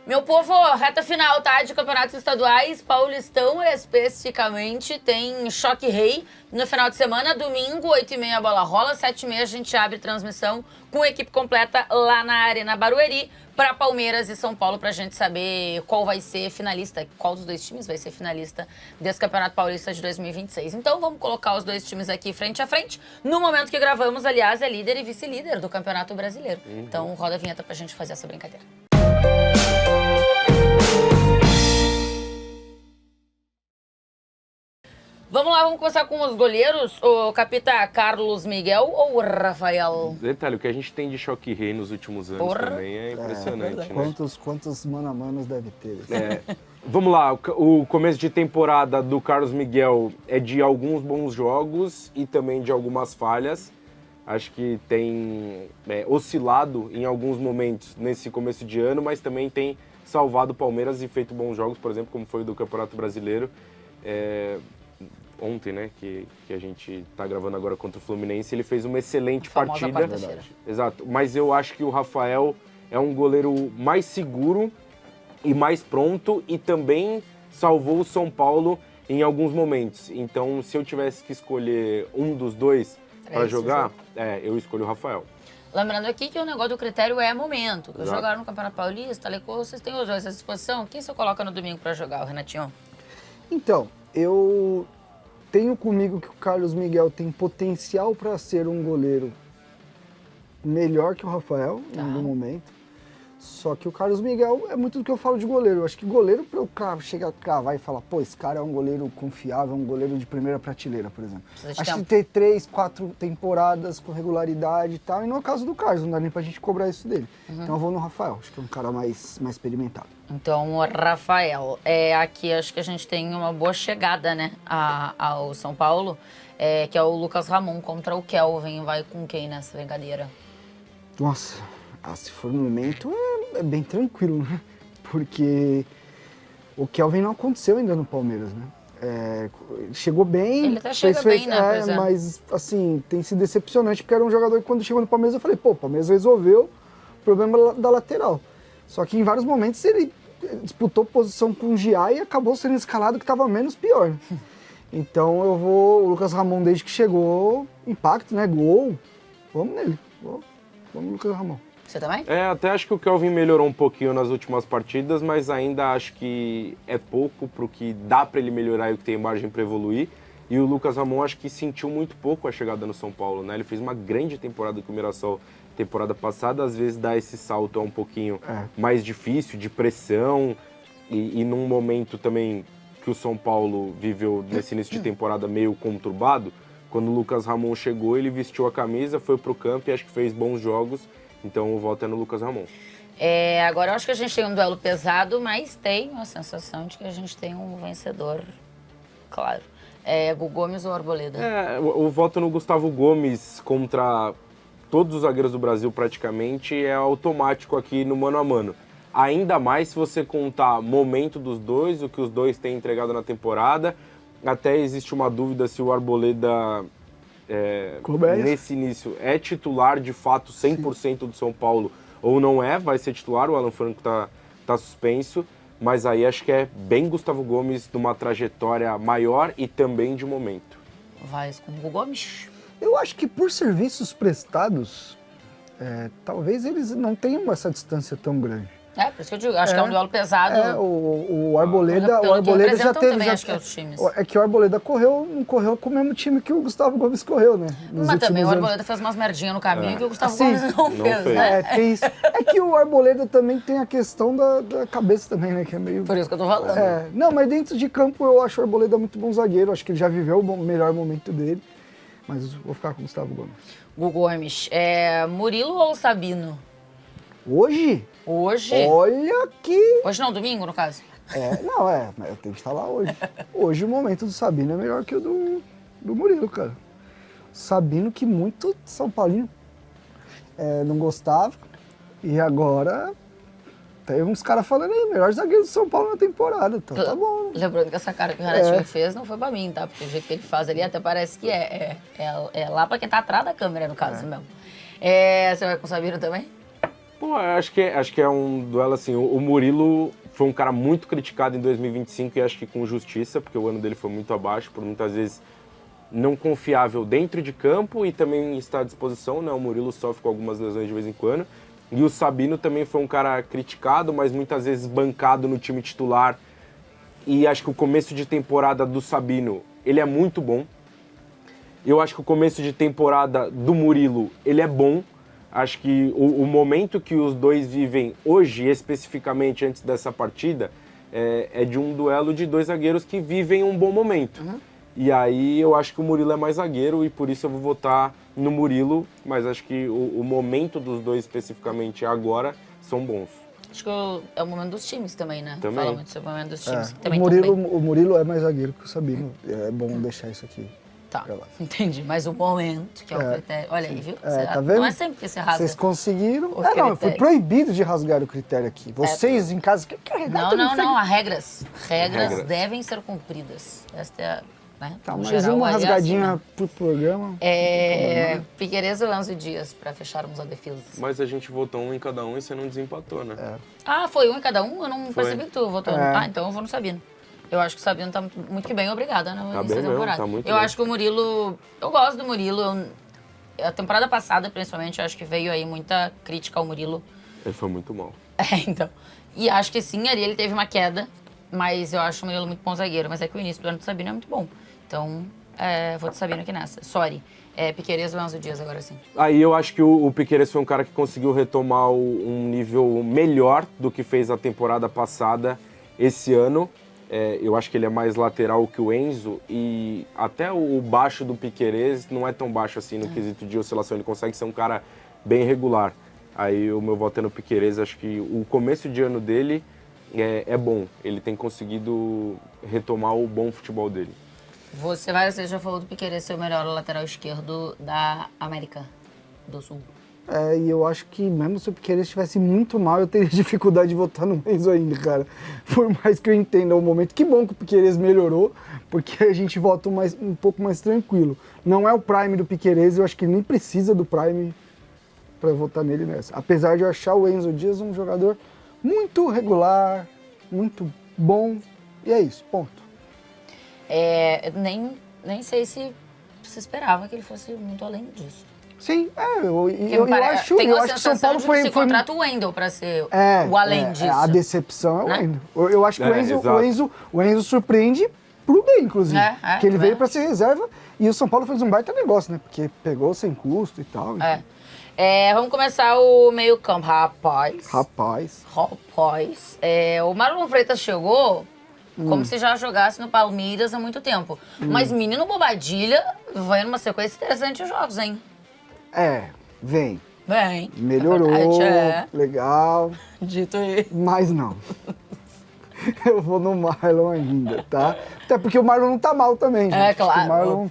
Meu povo, reta final, tá? De campeonatos estaduais, Paulistão especificamente, tem Choque Rei no final de semana, domingo, 8h30 a bola rola, 7h30 a gente abre transmissão com a equipe completa lá na Arena Barueri para Palmeiras e São Paulo, pra gente saber qual vai ser finalista, qual dos dois times vai ser finalista desse Campeonato Paulista de 2026. Então vamos colocar os dois times aqui frente a frente. No momento que gravamos, aliás, é líder e vice-líder do Campeonato Brasileiro. Então roda a vinheta pra gente fazer essa brincadeira. Vamos lá, vamos começar com os goleiros. O capitão Carlos Miguel ou Rafael? Detalhe, o que a gente tem de Choque Rei nos últimos anos também é impressionante, né? Quantos mano a manos deve ter? Vamos lá, o começo de temporada do Carlos Miguel é de alguns bons jogos e também de algumas falhas. Acho que tem oscilado em alguns momentos nesse começo de ano, mas também tem salvado o Palmeiras e feito bons jogos, por exemplo, como foi o do Campeonato Brasileiro. Ontem, né, que a gente tá gravando agora contra o Fluminense, ele fez uma excelente partida. Exato, mas eu acho que o Rafael é um goleiro mais seguro e mais pronto e também salvou o São Paulo em alguns momentos. Então, se eu tivesse que escolher um dos dois para jogar, eu escolho o Rafael. Lembrando aqui que o negócio do critério é momento. Jogaram no Campeonato Paulista, Alecô, vocês têm os dois à disposição. Quem você coloca no domingo para jogar, o Renatinho? Então, eu tenho comigo que o Carlos Miguel tem potencial para ser um goleiro melhor que o Rafael em algum momento. Só que o Carlos Miguel é muito do que eu falo de goleiro. Eu acho que goleiro, para eu chegar a cravar e falar, pô, esse cara é um goleiro confiável, um goleiro de primeira prateleira, por exemplo. Acho que ter 3, 4 temporadas com regularidade e tal. E no caso do Carlos, não dá nem pra gente cobrar isso dele. Então eu vou no Rafael, acho que é um cara mais experimentado. Então, o Rafael. Aqui acho que a gente tem uma boa chegada, né, ao São Paulo, que é o Lucas Ramon contra o Kelvin. Vai com quem nessa brincadeira? Nossa, se for no momento é bem tranquilo, né? Porque o Kelvin não aconteceu ainda no Palmeiras, né? Chegou bem, ele até chega bem, né? Mas assim, tem sido decepcionante, porque era um jogador que quando chegou no Palmeiras eu falei, pô, o Palmeiras resolveu o problema da lateral. Só que em vários momentos ele disputou posição com o Gia e acabou sendo escalado que estava menos pior. Né? Então eu vou, o Lucas Ramon desde que chegou, impacto, né? Gol, vamos nele, vamos no Lucas Ramon. Você também? Até acho que o Kelvin melhorou um pouquinho nas últimas partidas, mas ainda acho que é pouco pro que dá para ele melhorar e o que tem margem para evoluir. E o Lucas Ramon acho que sentiu muito pouco a chegada no São Paulo, né? Ele fez uma grande temporada com o Mirassol temporada passada, às vezes dar esse salto é um pouquinho mais difícil, de pressão, e num momento também que o São Paulo viveu nesse início de temporada meio conturbado, quando o Lucas Ramon chegou, ele vestiu a camisa, foi pro campo e acho que fez bons jogos, então o voto é no Lucas Ramon. Agora eu acho que a gente tem um duelo pesado, mas tem a sensação de que a gente tem um vencedor, claro. Gu Gomes ou Arboleda? O voto no Gustavo Gomes contra todos os zagueiros do Brasil praticamente é automático aqui no mano a mano. Ainda mais se você contar momento dos dois, o que os dois têm entregado na temporada. Até existe uma dúvida se o Arboleda, nesse início, é titular de fato 100% do São Paulo ou não é. Vai ser titular, o Alan Franco tá suspenso. Mas aí acho que é bem Gustavo Gomes numa trajetória maior e também de momento. Vai com o Gu Gomes? Eu acho que por serviços prestados, talvez eles não tenham essa distância tão grande. Por isso que eu digo, acho que é um duelo pesado. O Arboleda já teve... Também, acho que é os times. É que o Arboleda não correu com o mesmo time que o Gustavo Gomes correu, né? Mas também o Arboleda fez umas merdinhas no caminho que o Gustavo Gomes não fez, né? Tem isso. É que o Arboleda também tem a questão da cabeça também, né? Que é meio... Por isso que eu tô falando. Não, mas dentro de campo eu acho o Arboleda muito bom zagueiro. Acho que ele já viveu o melhor momento dele. Mas eu vou ficar com o Gustavo Gomes. Gu Gomes. Murilo ou Sabino? Hoje? Olha que... Hoje não, domingo, no caso? Mas eu tenho que falar hoje. Hoje o momento do Sabino é melhor que o do Murilo, cara. Sabino que muito São Paulino não gostava. E agora teve uns caras falando aí, melhor zagueiro do São Paulo na temporada. Então tá bom. Lembrando que essa cara que o Renatinho fez não foi pra mim, tá? Porque o jeito que ele faz ali até parece que é lá pra quem tá atrás da câmera, no caso mesmo. Você vai com o Sabino também? Pô, acho que é um duelo assim. O Murilo foi um cara muito criticado em 2025 e acho que com justiça, porque o ano dele foi muito abaixo, por muitas vezes não confiável dentro de campo e também está à disposição, né? O Murilo sofre com algumas lesões de vez em quando. E o Sabino também foi um cara criticado, mas muitas vezes bancado no time titular. E acho que o começo de temporada do Sabino, ele é muito bom. Eu acho que o começo de temporada do Murilo, ele é bom. Acho que o momento que os dois vivem hoje, especificamente antes dessa partida, é de um duelo de dois zagueiros que vivem um bom momento. E aí eu acho que o Murilo é mais zagueiro e por isso eu vou votar no Murilo, mas acho que o momento dos dois especificamente agora são bons. Acho que é o momento dos times também, né? Também. Fala muito sobre o momento dos times. Que também o Murilo é mais zagueiro que o Sabino. É bom deixar isso aqui. Tá, entendi. Mas o momento, que é o critério... Olha aí, viu? Tá vendo? Não é sempre que você rasga. Vocês conseguiram... o não, foi critério. proibido de rasgar o critério aqui. Vocês em casa... Não. Há regras. Regras devem ser cumpridas. Esta é a... Né? Tá, No mais geral, uma aí é assim, rasgadinha né? pro programa. Piquerez ou Enzo Dias, pra fecharmos a defesa. Mas a gente votou um em cada um e você não desempatou, né? Ah, foi um em cada um? Eu não Foi. percebi que tu votou. Então eu vou no Sabino. Eu acho que o Sabino tá muito que bem, obrigada, né? Tá início bem da mesmo, temporada. tá muito eu bem. acho que o Murilo... Eu gosto do Murilo. A temporada passada, principalmente, eu acho que veio aí muita crítica ao Murilo. Ele foi muito mal. Então. E acho que sim, ali ele teve uma queda, mas eu acho o Murilo muito bom zagueiro. Mas é que o início do ano do Sabino é muito bom. Então, vou de Sabino aqui nessa. Sorry. Piquerez ou Enzo Dias agora sim. Aí eu acho que o Piquerez foi um cara que conseguiu retomar um nível melhor do que fez a temporada passada esse ano. Eu acho que ele é mais lateral que o Enzo e até o baixo do Piquerez não é tão baixo assim no quesito de oscilação. Ele consegue ser um cara bem regular. Aí o meu voto é no Piquerez. Acho que o começo de ano dele é bom. Ele tem conseguido retomar o bom futebol dele. Você já falou do Piquerez ser o melhor lateral esquerdo da América do Sul. E eu acho que mesmo se o Piquerez estivesse muito mal, eu teria dificuldade de votar no Enzo ainda, cara. Por mais que eu entenda o momento. Que bom que o Piquerez melhorou, porque a gente vota um pouco mais tranquilo. Não é o prime do Piquerez, eu acho que ele nem precisa do prime para votar nele nessa. Apesar de eu achar o Enzo Dias um jogador muito regular, muito bom. E é isso, ponto. Nem sei se você esperava que ele fosse muito além disso. Sim, eu acho que o São Paulo foi... Você contrata o Wendel para ser o além disso. A decepção é o né? Wendel. Eu acho que o Enzo surpreende pro bem, inclusive. Porque ele veio para ser reserva e o São Paulo fez um baita negócio, né? Porque pegou sem custo e tal. Vamos começar o meio campo. Rapaz. O Marlon Freitas chegou como se já jogasse no Palmeiras há muito tempo. Mas menino Bobadilha vai numa sequência interessante de jogos, hein? Vem. Melhorou, legal. Dito aí. Mas não. Eu vou no Marlon ainda, tá? Até porque o Marlon não tá mal também, gente. Claro. O Marlon...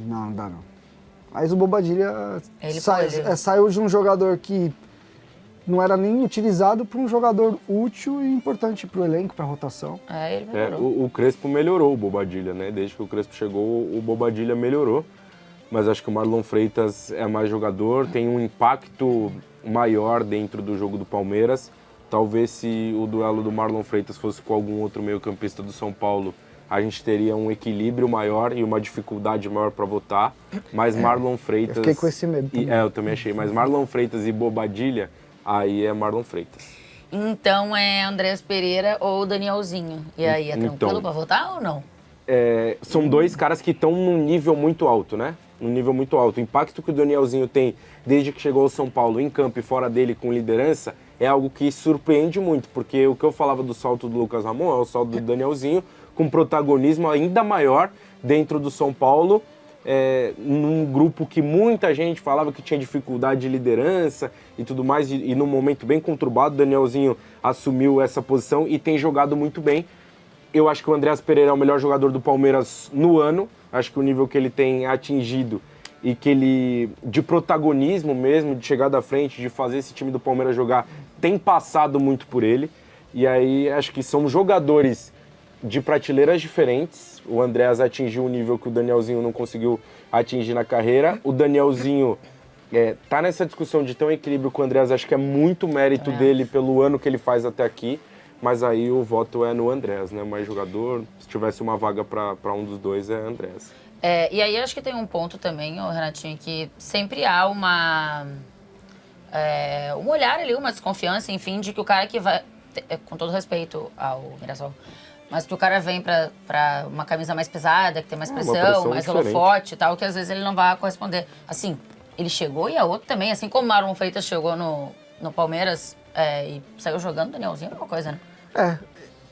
não dá não. Mas o Bobadilha saiu de um jogador que não era nem utilizado para um jogador útil e importante para o elenco, para a rotação. Ele melhorou. O Crespo melhorou o Bobadilha, né? Desde que o Crespo chegou, o Bobadilha melhorou. Mas acho que o Marlon Freitas é mais jogador, tem um impacto maior dentro do jogo do Palmeiras. Talvez se o duelo do Marlon Freitas fosse com algum outro meio-campista do São Paulo, a gente teria um equilíbrio maior e uma dificuldade maior para votar. Mas Marlon Freitas... Eu fiquei com esse medo também. Eu também achei. Mas Marlon Freitas e Bobadilha, aí é Marlon Freitas. Então é Andrés Pereira ou Danielzinho. E aí, é tranquilo para votar ou não? São dois caras que estão num nível muito alto, né? Num nível muito alto. O impacto que o Danielzinho tem desde que chegou ao São Paulo, em campo e fora dele, com liderança, é algo que surpreende muito, porque o que eu falava do salto do Lucas Ramon é o salto do Danielzinho, com protagonismo ainda maior dentro do São Paulo, num grupo que muita gente falava que tinha dificuldade de liderança e tudo mais, e num momento bem conturbado, o Danielzinho assumiu essa posição e tem jogado muito bem. Eu acho que o Andrés Pereira é o melhor jogador do Palmeiras no ano. Acho que o nível que ele tem atingido e que ele, de protagonismo mesmo, de chegar da frente, de fazer esse time do Palmeiras jogar, tem passado muito por ele. E aí acho que são jogadores de prateleiras diferentes. O Andrés atingiu um nível que o Danielzinho não conseguiu atingir na carreira. O Danielzinho tá nessa discussão de ter um equilíbrio com o Andreas, acho que é muito mérito dele pelo ano que ele faz até aqui, mas aí o voto é no Andreas, né? Mais jogador, se tivesse uma vaga para um dos dois, é Andreas. E aí acho que tem um ponto também, Renatinho, que sempre há um olhar ali, uma desconfiança, enfim, de que o cara que vai, com todo respeito ao Mirassol, mas que o cara vem pra uma camisa mais pesada, que tem mais pressão, mais holofote e tal, que às vezes ele não vai corresponder. Assim, ele chegou e a outra também, assim como o Marlon Freitas chegou no Palmeiras e saiu jogando, o Danielzinho é uma coisa, né?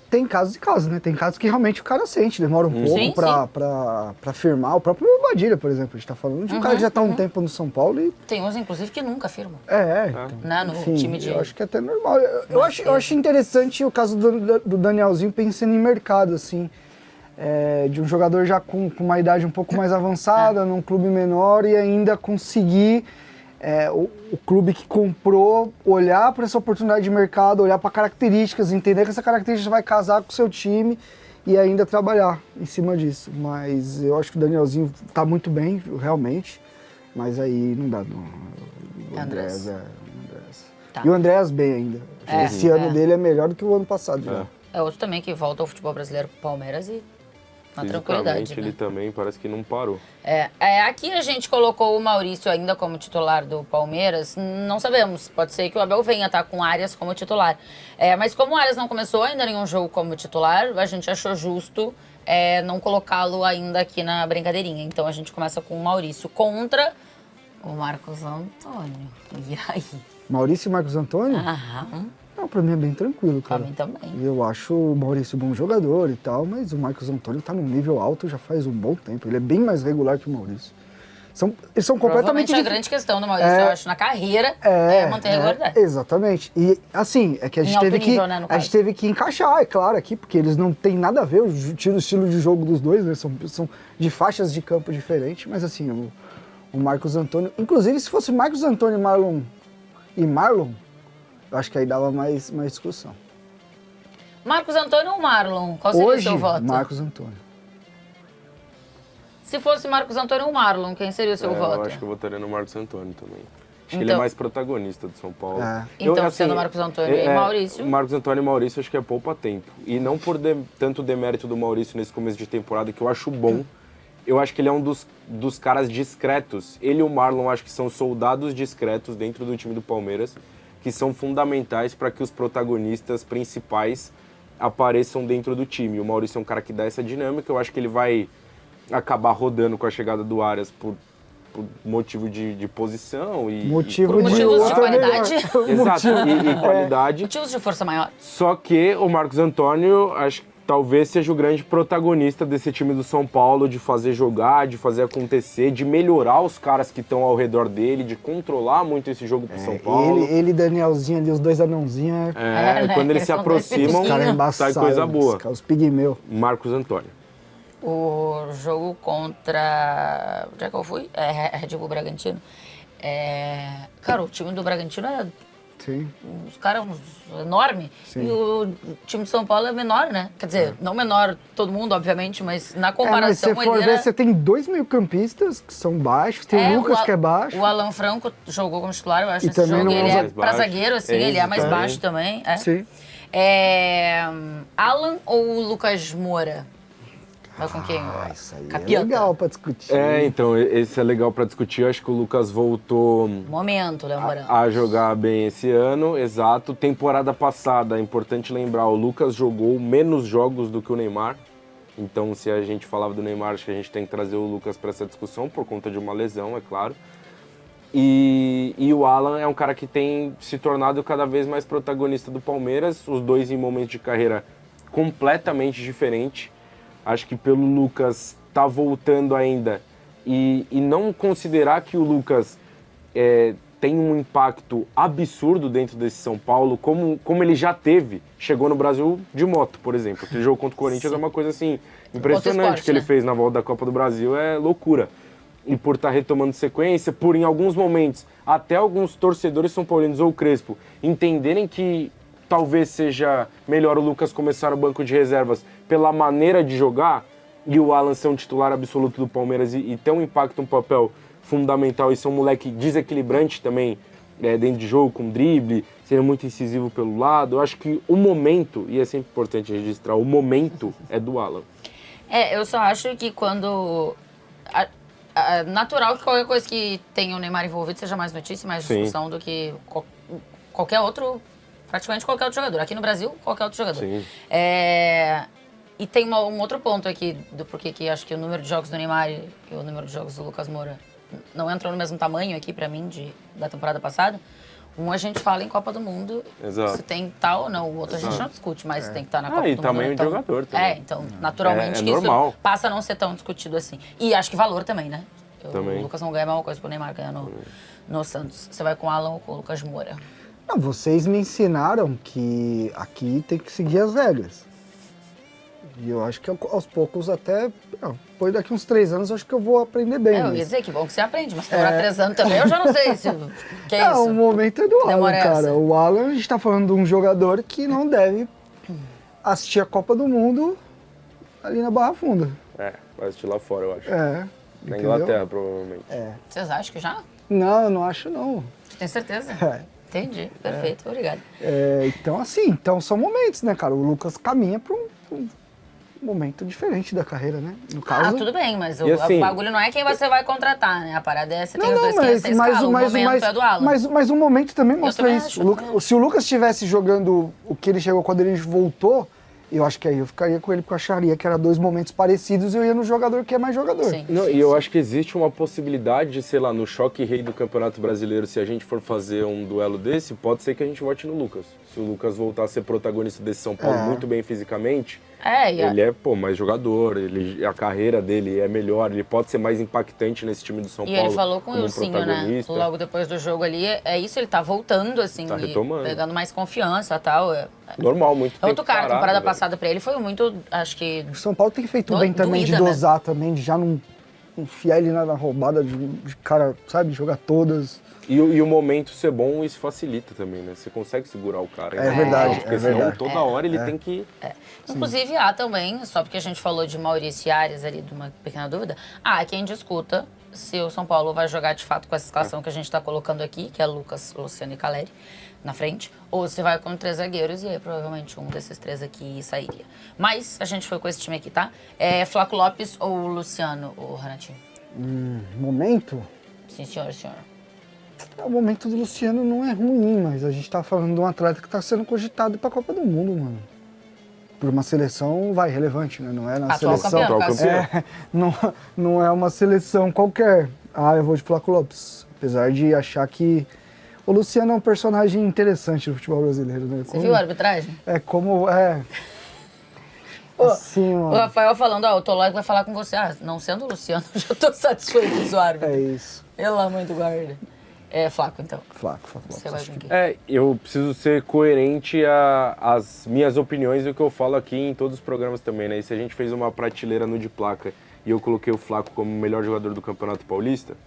Tem casos e casos, né? Tem casos que realmente o cara sente, demora um pouco pra firmar. O próprio Badilha, por exemplo, a gente tá falando de um cara que já tá há um tempo no São Paulo e... Tem uns, inclusive, que nunca firmam. Então, No enfim, time de... eu acho que é até normal. Eu acho interessante o caso do Danielzinho pensando em mercado, assim. De um jogador já com uma idade um pouco mais avançada, num clube menor e ainda conseguir... o clube que comprou, olhar para essa oportunidade de mercado, olhar para características, entender que essa característica vai casar com o seu time e ainda trabalhar em cima disso. Mas eu acho que o Danielzinho tá muito bem, realmente, mas aí não dá. O Andreas Tá. E o Andreas bem ainda. Esse ano dele é melhor do que o ano passado. Já. É outro também que volta ao futebol brasileiro pro Palmeiras e na tranquilidade, né? Ele também parece que não parou. Aqui a gente colocou o Maurício ainda como titular do Palmeiras. Não sabemos, pode ser que o Abel venha estar com o Arias como titular. Mas como o Arias não começou ainda nenhum jogo como titular, a gente achou justo não colocá-lo ainda aqui na brincadeirinha. Então a gente começa com o Maurício contra o Marcos Antônio. E aí? Maurício e Marcos Antônio? Aham. Não, pra mim é bem tranquilo, cara. Pra mim também. Eu acho o Maurício um bom jogador e tal, mas o Marcos Antônio tá num nível alto já faz um bom tempo. Ele é bem mais regular que o Maurício. Eles são completamente a grande questão do Maurício, eu acho, na carreira, manter a regularidade. Exatamente. E, assim, é que a gente teve que encaixar, é claro, aqui, porque eles não têm nada a ver, o estilo de jogo dos dois, né? São de faixas de campo diferentes, mas assim, o Marcos Antônio... Inclusive, se fosse Marcos Antônio e Marlon, eu acho que aí dava mais discussão. Marcos Antônio ou Marlon? Qual seria o seu voto? Marcos Antônio. Se fosse Marcos Antônio ou Marlon, quem seria o seu voto? Eu acho que eu votaria no Marcos Antônio também. Acho que ele é mais protagonista do São Paulo. Então, sendo Marcos Antônio e Maurício? Marcos Antônio e Maurício acho que é poupa-tempo. E não por tanto demérito do Maurício nesse começo de temporada, que eu acho bom. Eu acho que ele é um dos caras discretos. Ele e o Marlon acho que são soldados discretos dentro do time do Palmeiras, que são fundamentais para que os protagonistas principais apareçam dentro do time. O Maurício é um cara que dá essa dinâmica. Eu acho que ele vai acabar rodando com a chegada do Arias por motivo de posição e motivos de qualidade. Exato, e qualidade. Motivos de força maior. Só que o Marcos Antônio, acho que talvez seja o grande protagonista desse time do São Paulo, de fazer jogar, de fazer acontecer, de melhorar os caras que estão ao redor dele, de controlar muito esse jogo pro São Paulo. Ele e Danielzinho ali, os dois anãozinhos. Quando eles se aproximam, sai coisa boa. Os pigmeus. Marcos Antônio. O jogo contra... Onde é que eu fui? Red Bull Bragantino. Cara, o time do Bragantino Sim. Os caras enormes. E o time de São Paulo é menor, né? Quer dizer, não menor todo mundo, obviamente, mas na comparação... Mas se for ver, você tem 2 meio-campistas que são baixos, tem o Lucas que é baixo. O Alan Franco jogou como titular, eu acho, nesse jogo. Ele é pra zagueiro, assim, ele é mais baixo também. Sim. Alan ou Lucas Moura? Vai com quem? Isso aí é legal pra discutir. Então, esse é legal pra discutir. Eu acho que o Lucas voltou... Momento, lembrando. A jogar bem esse ano, exato. Temporada passada, é importante lembrar, o Lucas jogou menos jogos do que o Neymar. Então, se a gente falava do Neymar, acho que a gente tem que trazer o Lucas pra essa discussão, por conta de uma lesão, é claro. E o Alan é um cara que tem se tornado cada vez mais protagonista do Palmeiras, os dois em momentos de carreira completamente diferentes. Acho que pelo Lucas tá voltando ainda e não considerar que o Lucas tem um impacto absurdo dentro desse São Paulo, como ele já teve, chegou no Brasil de moto, por exemplo. Aquele jogo contra o Corinthians é uma coisa assim impressionante que ele fez na volta da Copa do Brasil, é loucura. E por estar retomando sequência, por em alguns momentos, até alguns torcedores são paulinos ou o Crespo entenderem que talvez seja melhor o Lucas começar o banco de reservas pela maneira de jogar e o Alan ser um titular absoluto do Palmeiras e ter um impacto, um papel fundamental e ser um moleque desequilibrante também dentro de jogo, com drible, sendo muito incisivo pelo lado. Eu acho que o momento, e é sempre importante registrar, o momento é do Alan. Eu só acho que quando... natural que qualquer coisa que tenha o Neymar envolvido seja mais notícia, mais discussão do que qualquer outro, praticamente qualquer outro jogador. Aqui no Brasil, qualquer outro jogador. Sim. E tem um outro ponto aqui do porquê que acho que o número de jogos do Neymar e o número de jogos do Lucas Moura não entram no mesmo tamanho aqui pra mim da temporada passada. A gente fala em Copa do Mundo, Exato. se tem tal ou não. O outro a gente não discute, mas tem que estar na Copa do Mundo. E tamanho de jogador também. Então, naturalmente, que normal. isso passa a não ser tão discutido assim. E acho que valor também, né? Também. O Lucas não ganha a mesma coisa que o Neymar ganha no Santos. Você vai com o Alan ou com o Lucas Moura? Não, vocês me ensinaram que aqui tem que seguir as regras. E eu acho que aos poucos até... Depois daqui uns 3 anos eu acho que eu vou aprender bem. Eu ia dizer que bom que você aprende, mas se demorar 3 anos também, eu já não sei se... Que é isso? O momento é do Alan, Demora cara. essa. O Alan, a gente tá falando de um jogador que não deve assistir a Copa do Mundo ali na Barra Funda. Vai assistir lá fora, eu acho. Na Na Inglaterra, provavelmente. Vocês acham que já? Não, eu não acho não. Tem certeza? Entendi, perfeito, obrigado. Então, assim, são momentos, né, cara? O Lucas caminha para um momento diferente da carreira, né? No caso... tudo bem, mas assim, o bagulho não é quem você vai contratar, né? A parada é você tem os dois que você escala, o momento é do Alan. Mas o momento também mostra também isso. acho, Se o Lucas estivesse jogando o que ele chegou quando ele voltou, eu acho que aí eu ficaria com ele, porque eu acharia que eram 2 momentos parecidos e eu ia no jogador que é mais jogador. Sim. E eu acho que existe uma possibilidade de, sei lá, no choque rei do Campeonato Brasileiro, se a gente for fazer um duelo desse, pode ser que a gente vote no Lucas. Se o Lucas voltar a ser protagonista desse São Paulo muito bem fisicamente, ele é mais jogador, a carreira dele é melhor, ele pode ser mais impactante nesse time do São Paulo. E ele falou com o Ilcinho, né? protagonista. Logo depois do jogo ali, é isso, ele tá voltando, assim, Tá e retomando. pegando mais confiança e tal. Normal, muito tempo Outro cara, a temporada parado, passada pra ele foi muito, acho que... O São Paulo tem feito bem também de doída, né? dosar também, de já não enfiar ele na roubada de cara, sabe, jogar todas. E o momento ser bom, isso facilita também, né? Você consegue segurar o cara. É verdade, Porque é senão verdade. toda hora ele tem que... Inclusive, há também, só porque a gente falou de Maurício e Arias ali, de uma pequena dúvida, há quem discuta se o São Paulo vai jogar de fato com essa escalação que a gente está colocando aqui, que é Lucas, Luciano e Caleri, na frente, ou se vai com 3 zagueiros, e aí provavelmente um desses 3 aqui sairia. Mas a gente foi com esse time aqui, tá? Flávio Lopes ou Luciano, o Renatinho? Momento? Sim, senhor. O momento do Luciano não é ruim, mas a gente tá falando de um atleta que tá sendo cogitado pra Copa do Mundo, mano. Por uma seleção, relevante, né? Não é na Atual seleção. campeão, Não é uma seleção qualquer. Eu vou de Flávio Lopes. Apesar de achar que o Luciano é um personagem interessante no futebol brasileiro, né? Você viu a arbitragem? Assim, O mano. Rafael falando, o Tolói vai falar com você. Não sendo o Luciano, eu já tô satisfeito com o árbitro. É isso. Pela mãe do guarda. Flaco, então. Flávio Você Lopes. vai com quem? Eu preciso ser coerente às minhas opiniões e o que eu falo aqui em todos os programas também, né? E se a gente fez uma prateleira no de placa e eu coloquei o Flaco como o melhor jogador do Campeonato Paulista,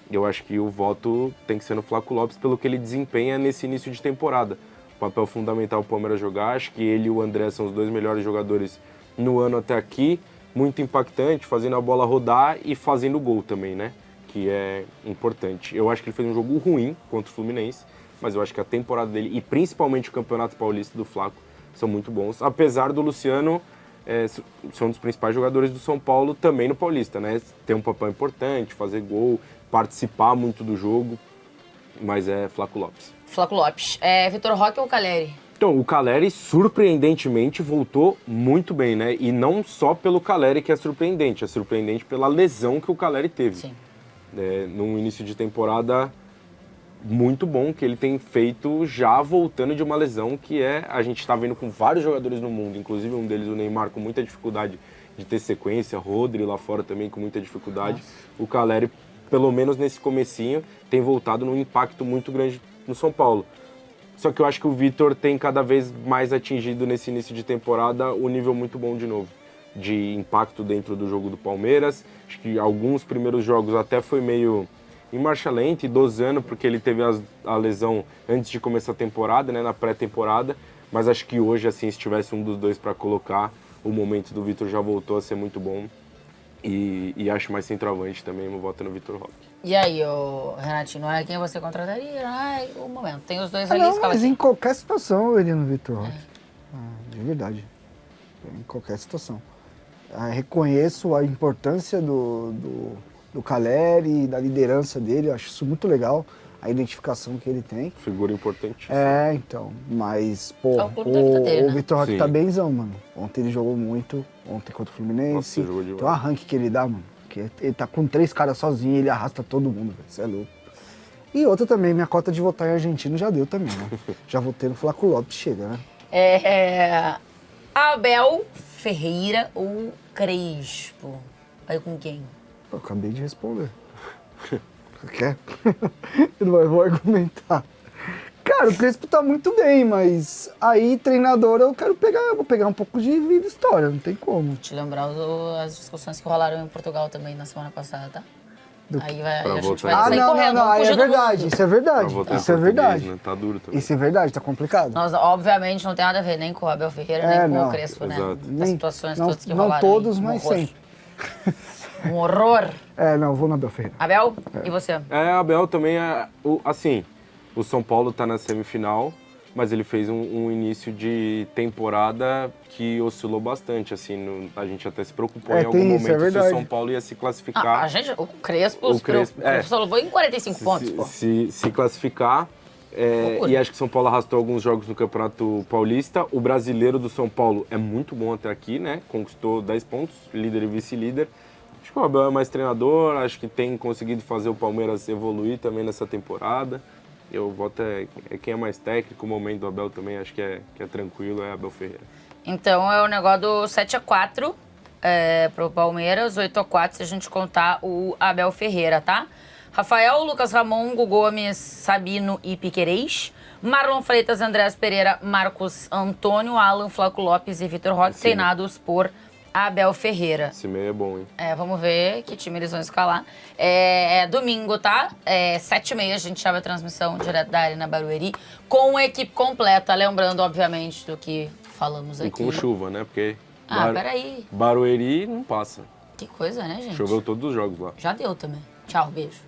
eu acho que o voto tem que ser no Flávio Lopes pelo que ele desempenha nesse início de temporada. O papel fundamental para o Palmeiras jogar, acho que ele e o André são os 2 melhores jogadores no ano até aqui, muito impactante, fazendo a bola rodar e fazendo gol também, né? Que é importante. Eu acho que ele fez um jogo ruim contra o Fluminense, mas eu acho que a temporada dele, e principalmente o Campeonato Paulista do Flaco, são muito bons. Apesar do Luciano ser um dos principais jogadores do São Paulo também no Paulista, né? Ter um papel importante, fazer gol, participar muito do jogo, mas é Flávio Lopes. Flávio Lopes. Vitor Roque ou Caleri? Então, o Caleri, surpreendentemente, voltou muito bem, né? E não só pelo Caleri que é surpreendente pela lesão que o Caleri teve. Sim. Num início de temporada muito bom que ele tem feito já voltando de uma lesão que a gente está vendo com vários jogadores no mundo, inclusive um deles, o Neymar, com muita dificuldade de ter sequência, Rodri lá fora também com muita dificuldade. Nossa. O Caleri, pelo menos nesse comecinho, tem voltado num impacto muito grande no São Paulo. Só que eu acho que o Vitor tem cada vez mais atingido nesse início de temporada o nível muito bom de novo, de impacto dentro do jogo do Palmeiras. Acho que alguns primeiros jogos até foi meio em marcha lenta e dosando, porque ele teve a lesão antes de começar a temporada, né, na pré-temporada. Mas acho que hoje, assim, se tivesse um dos 2 para colocar, o momento do Vitor já voltou a ser muito bom. E acho mais centroavante também, meu voto é no Vitor Roque. E aí, ô, Renatinho, quem você contrataria? Ai, o momento. Tem os dois ali, Não, escala mas aqui. em qualquer situação eu iria no Vitor Roque. De verdade. Em qualquer situação. Reconheço a importância do Caleri, da liderança dele, eu acho isso muito legal, a identificação que ele tem. Figura importante. Então, mas, pô, É o clube da vida dele, o né? Vitor Roque Sim. tá benzão, mano. Ontem ele jogou muito, ontem contra o Fluminense. Nossa, jogou demais. Tem um arranque que ele dá, mano, que ele tá com 3 caras sozinho, ele arrasta todo mundo, velho, isso é louco. E outra também, minha cota de votar em argentino já deu também, né? Já votei no Flaco Lopes, chega, né? Abel Ferreira ou Crespo? Vai com quem? Eu acabei de responder. Você quer? Eu não vou argumentar. Cara, o Crespo tá muito bem, mas aí, treinador, eu vou pegar um pouco de vida e história, não tem como. Te lembrar as discussões que rolaram em Portugal também na semana passada, tá? Aí a gente vai votar. sair correndo, vamos aí fugir é do verdade, mundo. isso é verdade, Pra votar em isso é português, verdade. né? Tá duro também. Isso é verdade, tá complicado. Nós, obviamente, não tem nada a ver nem com o Abel Ferreira, nem com não, o Crespo, né? exato. As situações não, todas que não rolaram. todos, aí. Um mas horror. sempre. Um horror. Não, vou na Abel Ferreira. Abel, e você? Abel também assim, o São Paulo tá na semifinal, mas ele fez um início de temporada que oscilou bastante, assim, a gente até se preocupou em algum tem isso, é momento se o verdade. São Paulo ia se classificar. O Crespo, O Crespo, só levou em 45 pontos, pô. se classificar. Loucura. E acho que o São Paulo arrastou alguns jogos no Campeonato Paulista. O brasileiro do São Paulo é muito bom até aqui, né? Conquistou 10 pontos, líder e vice-líder. Acho que o Abel é mais treinador, acho que tem conseguido fazer o Palmeiras evoluir também nessa temporada. Eu voto quem é mais técnico, o momento do Abel também acho que é tranquilo, é Abel Ferreira. Então é o negócio do 7-4 pro Palmeiras, 8-4 se a gente contar o Abel Ferreira, tá? Rafael, Lucas Ramon, Hugo Gomes, Sabino e Piquerez. Marlon Freitas, Andrés Pereira, Marcos Antônio, Alan, Flaco Lopes e Vitor Roque, treinados por Abel Ferreira. Esse meio é bom, hein? Vamos ver que time eles vão escalar. Domingo, tá? 7h30 a gente abre a transmissão direto da Arena Barueri com a equipe completa, lembrando, obviamente, do que falamos aqui. E com chuva, né? Porque peraí. Barueri não passa. Que coisa, né, gente? Choveu todos os jogos lá. Já deu também. Tchau, beijo.